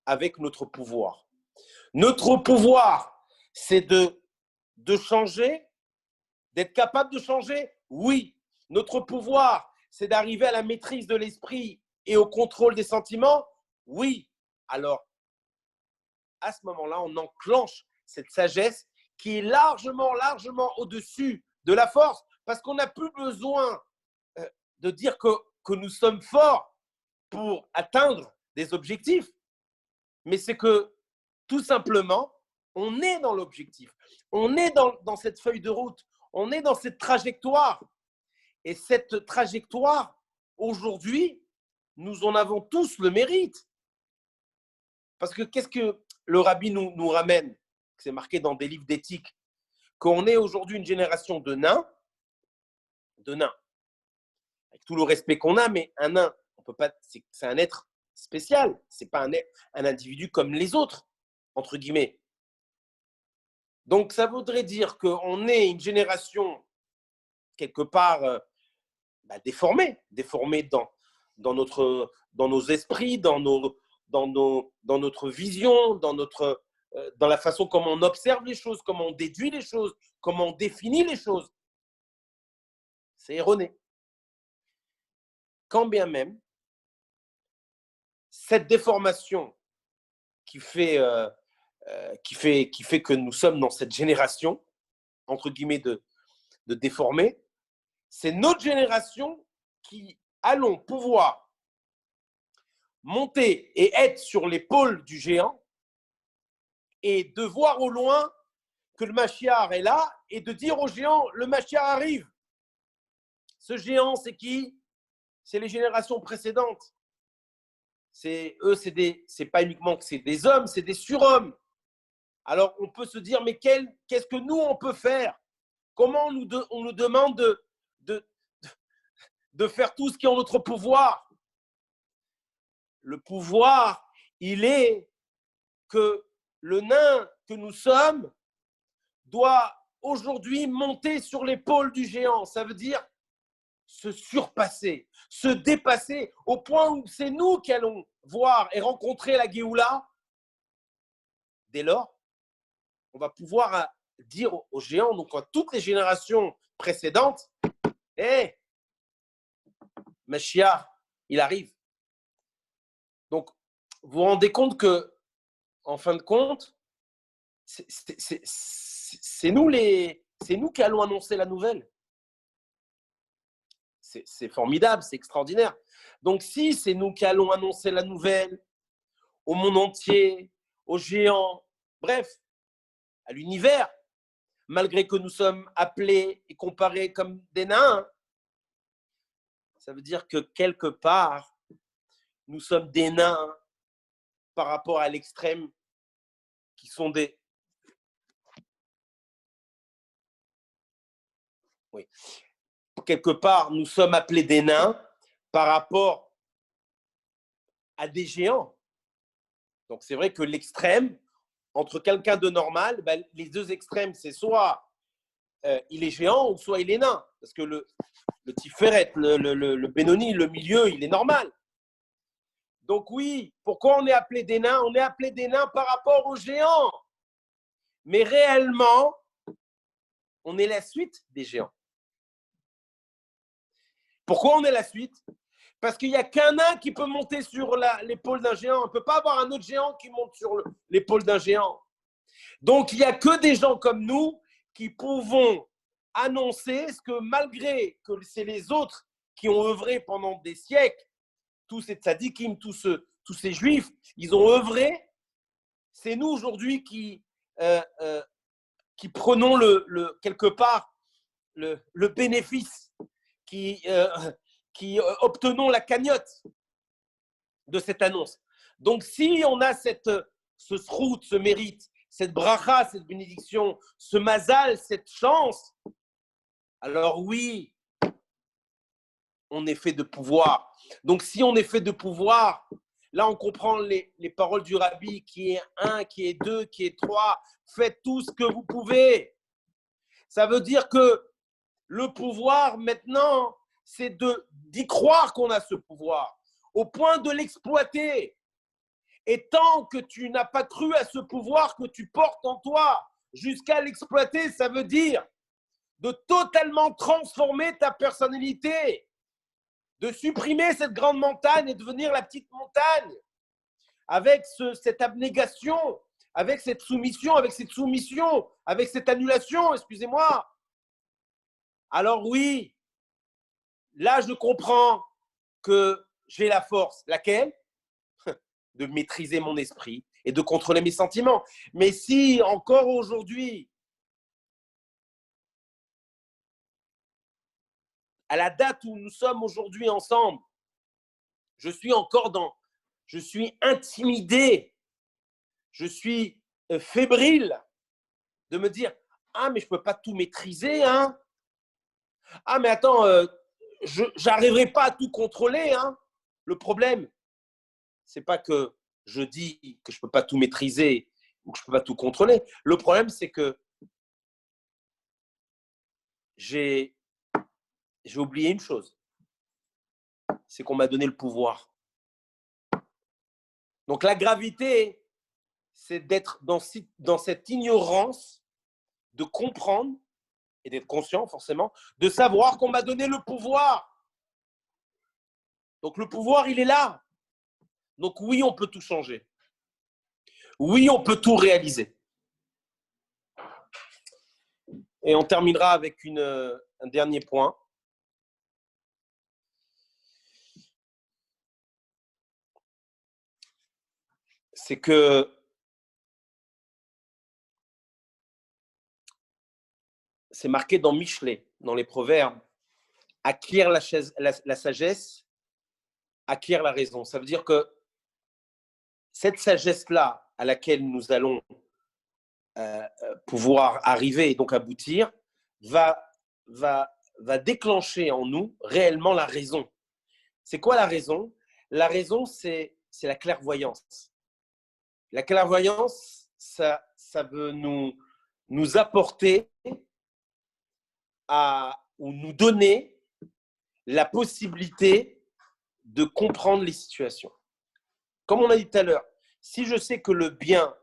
avec notre pouvoir. Notre pouvoir, c'est de changer, d'être capable de changer. Oui, notre pouvoir, c'est d'arriver à la maîtrise de l'esprit et au contrôle des sentiments. Oui, alors, à ce moment-là, on enclenche cette sagesse qui est largement au-dessus de la force, parce qu'on n'a plus besoin de dire que nous sommes forts pour atteindre des objectifs, mais c'est que tout simplement, on est dans l'objectif, on est dans cette feuille de route, on est dans cette trajectoire. Et cette trajectoire, aujourd'hui, nous en avons tous le mérite. Parce que qu'est-ce que le rabbi nous ramène? C'est marqué dans des livres d'éthique, qu'on est aujourd'hui une génération de nains, avec tout le respect qu'on a, mais un nain, on peut pas, c'est un être spécial, c'est pas un individu comme les autres, entre guillemets. Donc ça voudrait dire qu'on est une génération quelque part déformée dans nos esprits, dans notre vision, dans la façon comment on observe les choses, comment on déduit les choses, comment on définit les choses. C'est erroné. Quand bien même, cette déformation qui fait que nous sommes dans cette génération, entre guillemets, de déformés, c'est notre génération qui allons pouvoir monter et être sur l'épaule du géant et de voir au loin que le Mashiach est là et de dire au géant, le Mashiach arrive. Ce géant, c'est qui? c'est les générations précédentes. C'est pas uniquement que c'est des hommes, c'est des surhommes. Alors, on peut se dire, mais qu'est-ce que nous, on peut faire? Comment on nous demande de faire tout ce qui est en notre pouvoir? Le pouvoir, il est que le nain que nous sommes doit aujourd'hui monter sur l'épaule du géant. Ça veut dire se surpasser, se dépasser au point où c'est nous qui allons voir et rencontrer la Géoula. Dès lors, on va pouvoir dire aux géants, donc à toutes les générations précédentes, hé, Mashiach, il arrive. Donc, vous vous rendez compte que, en fin de compte, c'est nous qui allons annoncer la nouvelle. C'est formidable, c'est extraordinaire. Donc, si c'est nous qui allons annoncer la nouvelle au monde entier, aux géants, bref, à l'univers, malgré que nous sommes appelés et comparés comme des nains, ça veut dire que quelque part, nous sommes des nains par rapport à l'extrême qui sont des... Oui. Quelque part, nous sommes appelés des nains par rapport à des géants. Donc, c'est vrai que l'extrême, entre quelqu'un de normal, ben, les deux extrêmes, c'est soit il est géant ou soit il est nain. Parce que le Tiferet, le Benoni, le milieu, il est normal. Donc oui, pourquoi on est appelé des nains? On est appelé des nains par rapport aux géants. Mais réellement, on est la suite des géants. Pourquoi on est la suite? Parce qu'il n'y a qu'un nain qui peut monter sur l'épaule d'un géant. On ne peut pas avoir un autre géant qui monte sur l'épaule d'un géant. Donc, il n'y a que des gens comme nous qui pouvons annoncer ce que malgré que c'est les autres qui ont œuvré pendant des siècles, tous ces tzadikim, tous ces juifs, ils ont œuvré. C'est nous aujourd'hui qui prenons quelque part le bénéfice, qui obtenons la cagnotte de cette annonce. Donc, si on a ce srout, ce mérite, cette bracha, cette bénédiction, ce mazal, cette chance, alors oui, on est fait de pouvoir. Donc, si on est fait de pouvoir, là, on comprend les paroles du Rabbi, qui est 1, qui est 2, qui est 3. Faites tout ce que vous pouvez. Ça veut dire que le pouvoir, maintenant, c'est d'y croire qu'on a ce pouvoir, au point de l'exploiter. Et tant que tu n'as pas cru à ce pouvoir que tu portes en toi, jusqu'à l'exploiter, ça veut dire de totalement transformer ta personnalité, de supprimer cette grande montagne et devenir la petite montagne, avec cette abnégation, avec cette soumission, avec cette annulation, excusez-moi. Alors oui, là je comprends que j'ai la force. Laquelle? De maîtriser mon esprit et de contrôler mes sentiments. Mais si encore aujourd'hui, à la date où nous sommes aujourd'hui ensemble, je suis intimidé, je suis fébrile de me dire, ah mais je ne peux pas tout maîtriser, hein. Ah mais attends, je n'arriverai pas à tout contrôler, hein. Le problème, c'est pas que je dis que je ne peux pas tout maîtriser ou que je ne peux pas tout contrôler. Le problème, c'est que j'ai oublié une chose. C'est qu'on m'a donné le pouvoir. Donc la gravité, c'est d'être dans cette ignorance, de comprendre et d'être conscient forcément, de savoir qu'on m'a donné le pouvoir. Donc le pouvoir, il est là. Donc oui, on peut tout changer. Oui, on peut tout réaliser. Et on terminera avec un dernier point. C'est que c'est marqué dans Michelet, dans les proverbes, acquérir la sagesse, acquiert la raison. Ça veut dire que cette sagesse-là à laquelle nous allons pouvoir arriver et donc aboutir va déclencher en nous réellement la raison. C'est quoi la raison? La raison, c'est la clairvoyance. La clairvoyance, ça veut nous apporter ou nous donner la possibilité de comprendre les situations. Comme on a dit tout à l'heure, si je sais que le bien,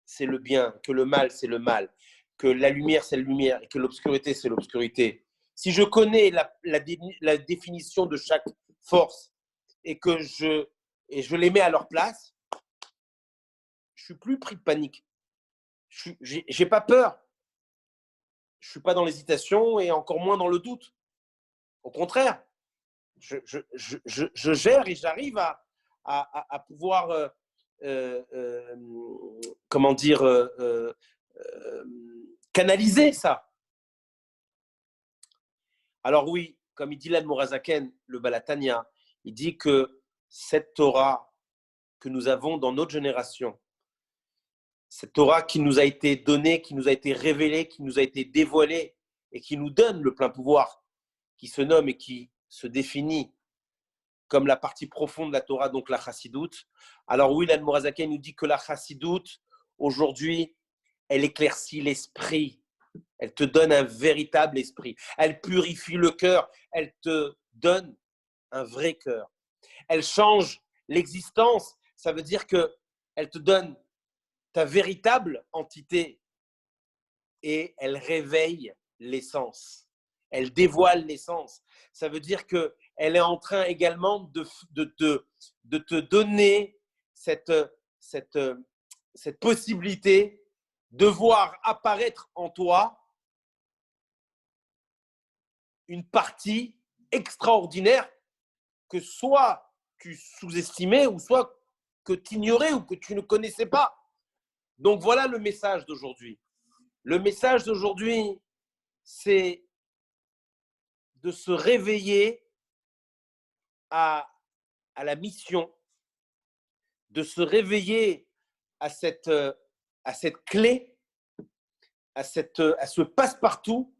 c'est le bien, que le mal, c'est le mal, que la lumière, c'est la lumière, et que l'obscurité, c'est l'obscurité, si je connais la définition de chaque force et que je les mets à leur place, je suis plus pris de panique. J'ai pas peur. Je suis pas dans l'hésitation et encore moins dans le doute. Au contraire, je gère et j'arrive à pouvoir comment dire canaliser ça. Alors oui, comme il dit l'Admorazaken, le Balatania, il dit que cette Torah que nous avons dans notre génération, cette Torah qui nous a été donnée, qui nous a été révélée, qui nous a été dévoilée et qui nous donne le plein pouvoir, qui se nomme et qui se définit comme la partie profonde de la Torah, donc la Chassidoute. Alors oui, l'Admorazaken nous dit que la Chassidoute, aujourd'hui, elle éclaircit l'esprit. Elle te donne un véritable esprit. Elle purifie le cœur. Elle te donne un vrai cœur. Elle change l'existence. Ça veut dire qu'elle te donne ta véritable entité et elle réveille l'essence. Elle dévoile l'essence. Ça veut dire qu'elle est en train également de te donner cette possibilité de voir apparaître en toi une partie extraordinaire que soit tu sous-estimais ou soit que tu ignorais ou que tu ne connaissais pas. Donc voilà le message d'aujourd'hui. Le message d'aujourd'hui, c'est de se réveiller à la mission, de se réveiller à cette clé, à ce passe-partout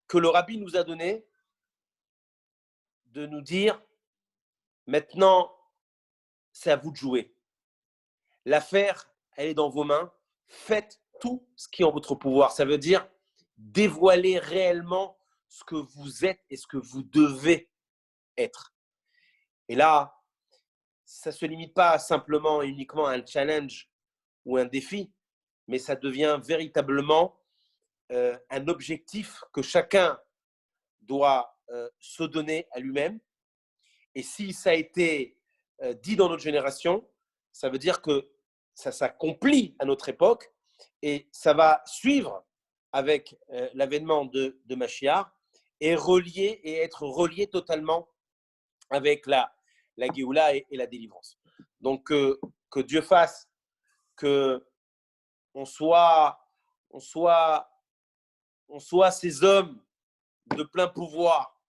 que le Rabbi nous a donné, de nous dire maintenant, c'est à vous de jouer. L'affaire, elle est dans vos mains. Faites tout ce qui est en votre pouvoir. Ça veut dire dévoiler réellement ce que vous êtes et ce que vous devez être. Et là, ça ne se limite pas simplement et uniquement à un challenge ou un défi, mais ça devient véritablement un objectif que chacun doit se donner à lui-même. Et si ça a été dit dans notre génération, ça veut dire que ça s'accomplit à notre époque et ça va suivre avec l'avènement de Mashiach et être relié totalement avec la Géoula et la délivrance. Donc, que Dieu fasse que on soit ces hommes de plein pouvoir,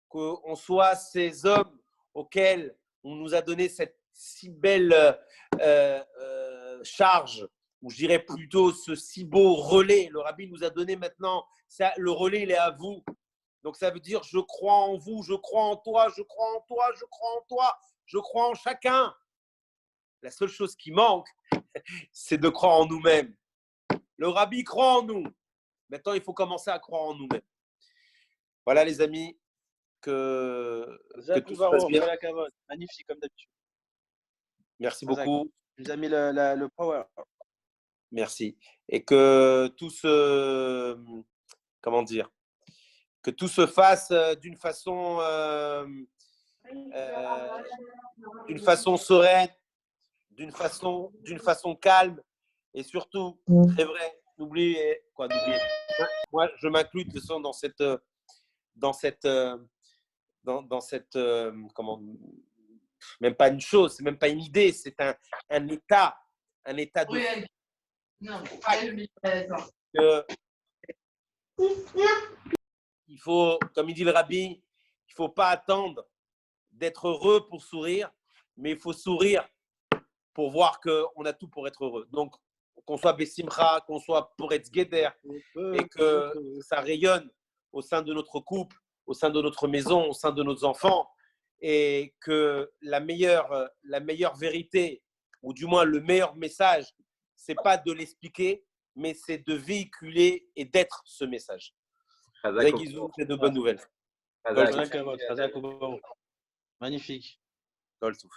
qu'on soit ces hommes auxquels on nous a donné cette si belle charge, ou je dirais plutôt ce si beau relais. Le Rabbi nous a donné maintenant, ça, le relais, il est à vous. Donc ça veut dire, je crois en vous, je crois en toi, je crois en toi, je crois en toi, je crois en chacun. La seule chose qui manque, c'est de croire en nous-mêmes. Le Rabbi croit en nous. Maintenant, il faut commencer à croire en nous-mêmes. Voilà les amis, que tout se passe bien. Magnifique comme d'habitude. Merci beaucoup. Tu nous as mis le power. Merci. Et que tout se, comment dire, que tout se fasse d'une façon sereine, d'une façon calme et surtout, c'est vrai, n'oubliez. Moi, je m'inclus de toute façon dans cette comment, même pas une chose, c'est même pas une idée, c'est un état de oui. Non, il faut, comme il dit le Rabbi, il faut pas attendre d'être heureux pour sourire, mais il faut sourire pour voir qu'on a tout pour être heureux. Donc, qu'on soit Bessimcha, qu'on soit Poretz Geder, et que ça rayonne au sein de notre couple, au sein de notre maison, au sein de nos enfants, et que la meilleure vérité, ou du moins le meilleur message, c'est pas de l'expliquer, mais c'est de véhiculer et d'être ce message. Chazak Guizou, c'est de bonnes nouvelles. Chazak. Magnifique. Kol Touf.